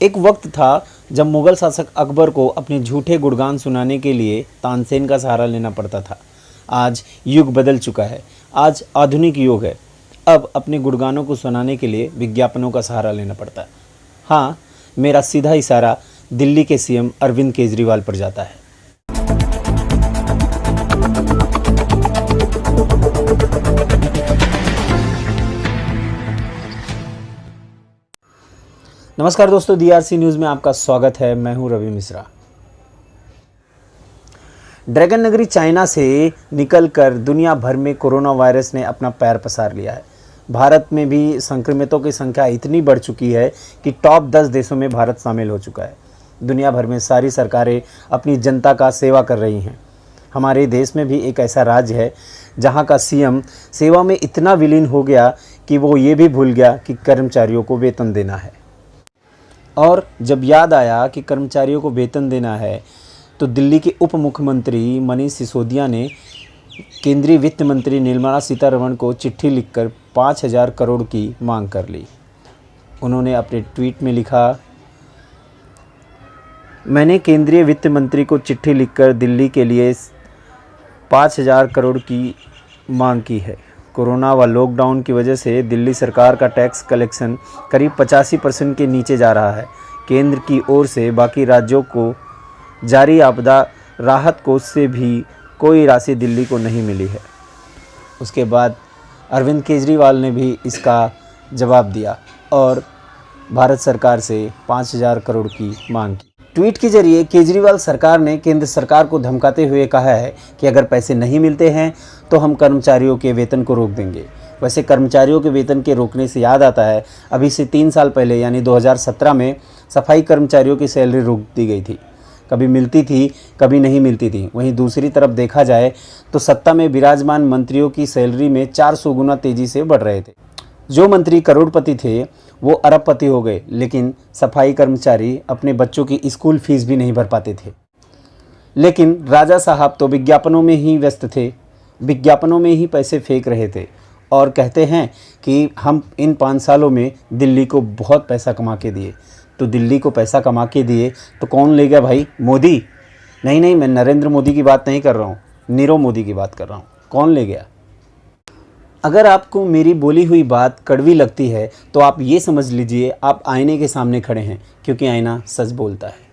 एक वक्त था जब मुग़ल शासक अकबर को अपने झूठे गुणगान सुनाने के लिए तानसेन का सहारा लेना पड़ता था। आज युग बदल चुका है। आज आधुनिक युग है। अब अपने गुणगानों को सुनाने के लिए विज्ञापनों का सहारा लेना पड़ता है। हाँ, मेरा सीधा इशारा दिल्ली के सीएम अरविंद केजरीवाल पर जाता है। नमस्कार दोस्तों, DRC न्यूज़ में आपका स्वागत है। मैं हूं रवि मिश्रा। ड्रैगन नगरी चाइना से निकलकर दुनिया भर में कोरोना वायरस ने अपना पैर पसार लिया है। भारत में भी संक्रमितों की संख्या इतनी बढ़ चुकी है कि टॉप 10 देशों में भारत शामिल हो चुका है। दुनिया भर में सारी सरकारें अपनी जनता का सेवा कर रही हैं। हमारे देश में भी एक ऐसा राज्य है जहां का सीएम सेवा में इतना विलीन हो गया कि वो ये भी भूल गया कि कर्मचारियों को वेतन देना है। और जब याद आया कि कर्मचारियों को वेतन देना है तो दिल्ली के उप मुख्यमंत्री मनीष सिसोदिया ने केंद्रीय वित्त मंत्री निर्मला सीतारमण को चिट्ठी लिखकर 5,000 करोड़ की मांग कर ली। उन्होंने अपने ट्वीट में लिखा, मैंने केंद्रीय वित्त मंत्री को चिट्ठी लिखकर दिल्ली के लिए 5,000 करोड़ की मांग की है। कोरोना व लॉकडाउन की वजह से दिल्ली सरकार का टैक्स कलेक्शन करीब 85% के नीचे जा रहा है। केंद्र की ओर से बाकी राज्यों को जारी आपदा राहत कोष से भी कोई राशि दिल्ली को नहीं मिली है। उसके बाद अरविंद केजरीवाल ने भी इसका जवाब दिया और भारत सरकार से 5,000 करोड़ की मांग की। ट्वीट के जरिए केजरीवाल सरकार ने केंद्र सरकार को धमकाते हुए कहा है कि अगर पैसे नहीं मिलते हैं तो हम कर्मचारियों के वेतन को रोक देंगे। वैसे कर्मचारियों के वेतन के रोकने से याद आता है, अभी से 3 साल पहले यानी 2017 में सफाई कर्मचारियों की सैलरी रोक दी गई थी। कभी मिलती थी, कभी नहीं मिलती थी। वहीं दूसरी तरफ देखा जाए तो सत्ता में विराजमान मंत्रियों की सैलरी में 400 गुना तेज़ी से बढ़ रहे थे। जो मंत्री करोड़पति थे वो अरबपति हो गए, लेकिन सफाई कर्मचारी अपने बच्चों की स्कूल फीस भी नहीं भर पाते थे। लेकिन राजा साहब तो विज्ञापनों में ही व्यस्त थे, विज्ञापनों में ही पैसे फेंक रहे थे और कहते हैं कि हम इन 5 सालों में दिल्ली को बहुत पैसा कमा के दिए। तो दिल्ली को पैसा कमा के दिए तो कौन ले गया भाई? मोदी? नहीं, मैं नरेंद्र मोदी की बात नहीं कर रहा हूँ, नीरव मोदी की बात कर रहा हूँ। कौन ले गया? अगर आपको मेरी बोली हुई बात कड़वी लगती है तो आप ये समझ लीजिए आप आईने के सामने खड़े हैं, क्योंकि आईना सच बोलता है।